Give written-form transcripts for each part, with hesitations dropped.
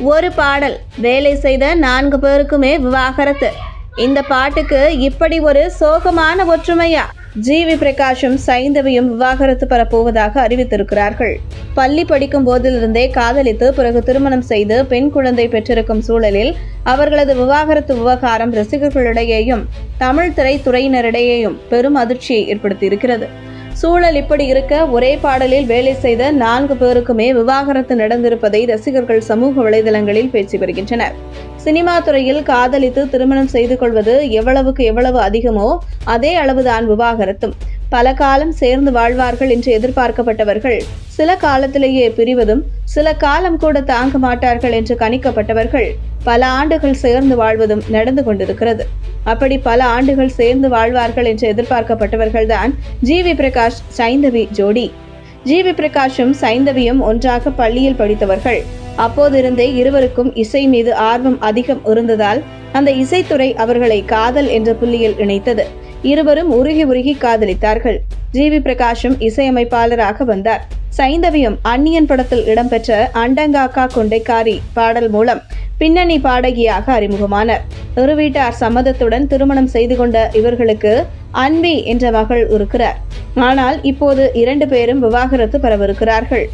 ஒரு பாடல், வேலை செய்த 4 பேருக்குமே விவாகரத்து. இந்த பாட்டுக்கு இப்படி ஒரு சோகமான ஒற்றுமையா? ஜிவி பிரகாஷும் சைந்தவியும் விவாகரத்து பெறப்போவதாக அறிவித்திருக்கிறார்கள். பள்ளி படிக்கும் போதிலிருந்தே காதலித்து பிறகு திருமணம் செய்து பெண் குழந்தை பெற்றிருக்கும் சூழலில் அவர்களது விவாகரத்து விவகாரம் ரசிகர்களிடையேயும் தமிழ் திரைத்துறையினரிடையேயும் பெரும் அதிர்ச்சியை ஏற்படுத்தியிருக்கிறது. சூழல் இப்படி இருக்க, ஒரே பாடலில் வேலை செய்த 4 பேருக்குமே விவாகரத்து நடந்திருப்பதை ரசிகர்கள் சமூக வலைதளங்களில் பேசி வருகின்றனர். சினிமா துறையில் காதலித்து திருமணம் செய்து கொள்வது எவ்வளவு அதிகமோ அதே அளவுதான் விவாகரத்தும். பல காலம் சேர்ந்து வாழ்வார்கள் என்று எதிர்பார்க்கப்பட்டவர்கள் சில காலத்திலேயே பிரிவதும், சில காலம் கூட தாங்க மாட்டார்கள் என்று கணிக்கப்பட்டவர்கள் பல ஆண்டுகள் சேர்ந்து வாழ்வதும் நடந்து கொண்டிருக்கிறது. அப்படி பல ஆண்டுகள் சேர்ந்து வாழ்வார்கள் என்று எதிர்பார்க்கப்பட்டவர்கள்தான் ஜிவி பிரகாஷ் சைந்தவி ஜோடி. ஜிவி பிரகாஷும் சைந்தவியும் ஒன்றாக பள்ளியில் படித்தவர்கள். அப்போதிருந்தே இருவருக்கும் இசை மீது ஆர்வம் அதிகம் இருந்ததால் அந்த இசைத்துறை அவர்களை காதல் என்ற புள்ளியில் இணைத்தது. இருவரும் உருகி காதலித்தார்கள். ஜிவி பிரகாஷும் இசையமைப்பாளராக வந்தார். சைந்தவியும் அந்நியன் படத்தில் இடம்பெற்ற அண்டங்காக்கா கொண்டைக்காரி பாடல் மூலம் பின்னணி பாடகியாக அறிமுகமானார். ஒரு வீட்டார் சம்மதத்துடன் திருமணம் செய்து கொண்ட இவர்களுக்கு அன்பி என்ற மகள் இருக்கிறார். ஆனால் இப்போது 2 பேரும் விவாகரத்து பெறவிருக்கிறார்கள்.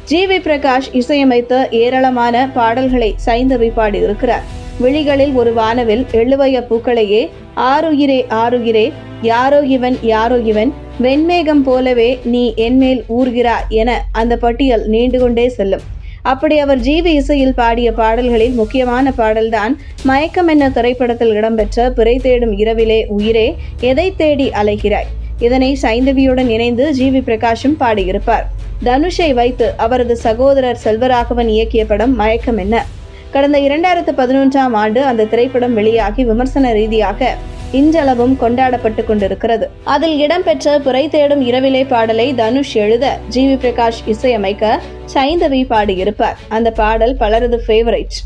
ஜிவி பிரகாஷ் இசையமைத்த ஏராளமான பாடல்களை சைந்தவி பாடியிருக்கிறார். விழிகளில் ஒரு வானவில், எழுவைய பூக்களையே, ஆருயிரே ஆருயிரே, யாரோ இவன், வெண்மேகம் போலவே நீ என்மேல் ஊர்கிறாய் என அந்த பட்டியல் நீண்டு கொண்டே செல்லும். அப்படி அவர் ஜிவி இசையில் பாடிய பாடல்களில் முக்கியமான பாடல்தான் மயக்கம் என்ன திரைப்படத்தில் இடம்பெற்ற பிறை தேடும் இரவிலே உயிரே எதை தேடி அலைகிறாய். இதனை சைந்தவியுடன் இணைந்து ஜிவி பிரகாஷும் பாடியிருப்பார். தனுஷை வைத்து அவரது சகோதரர் செல்வராகவன் இயக்கிய படம் மயக்கம் என்ன. கடந்த 2011ஆம் ஆண்டு அந்த திரைப்படம் வெளியாகி விமர்சன ரீதியாக இன்றளவும் கொண்டாடப்பட்டு கொண்டிருக்கிறது. அதில் இடம்பெற்ற பிறை தேடும் இரவிலே பாடலை தனுஷ் எழுத ஜிவி பிரகாஷ் இசையமைக்க சைந்தவி பாடியிருப்பார். அந்த பாடல் பலரது ஃபேவரைட்.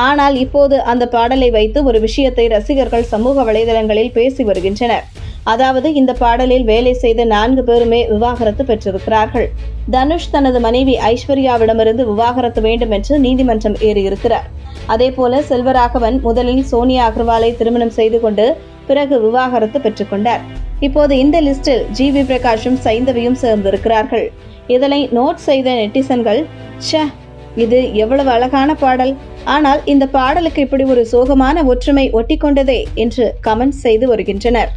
ஆனால் இப்போது அந்த பாடலை வைத்து ஒரு விஷயத்தை ரசிகர்கள் சமூக வலைதளங்களில் பேசி வருகின்றனர். அதாவது, இந்த பாடலில் வேலை செய்த 4 பேருமே விவாகரத்து பெற்றிருக்கிறார்கள். தனுஷ் தனது மனைவி ஐஸ்வர்யாவிடமிருந்து விவாகரத்து வேண்டும் என்று நீதிமன்றம் ஏறியிருக்கிறார். அதேபோல செல்வராகவன் முதலில் சோனியா அகர்வாலை திருமணம் செய்து கொண்டு பிறகு விவாகரத்து பெற்றுக்கொண்டார். இப்போது இந்த லிஸ்டில் ஜிவி பிரகாஷும் சைந்தவியும் சேர்ந்திருக்கிறார்கள். இதனை நோட் செய்த நெட்டிசன்கள், இது எவ்வளவு அழகான பாடல், ஆனால் இந்த பாடலுக்கு இப்படி ஒரு சோகமான ஒற்றுமை ஒட்டிக்கொண்டதே என்று கமெண்ட் செய்து வருகின்றனர்.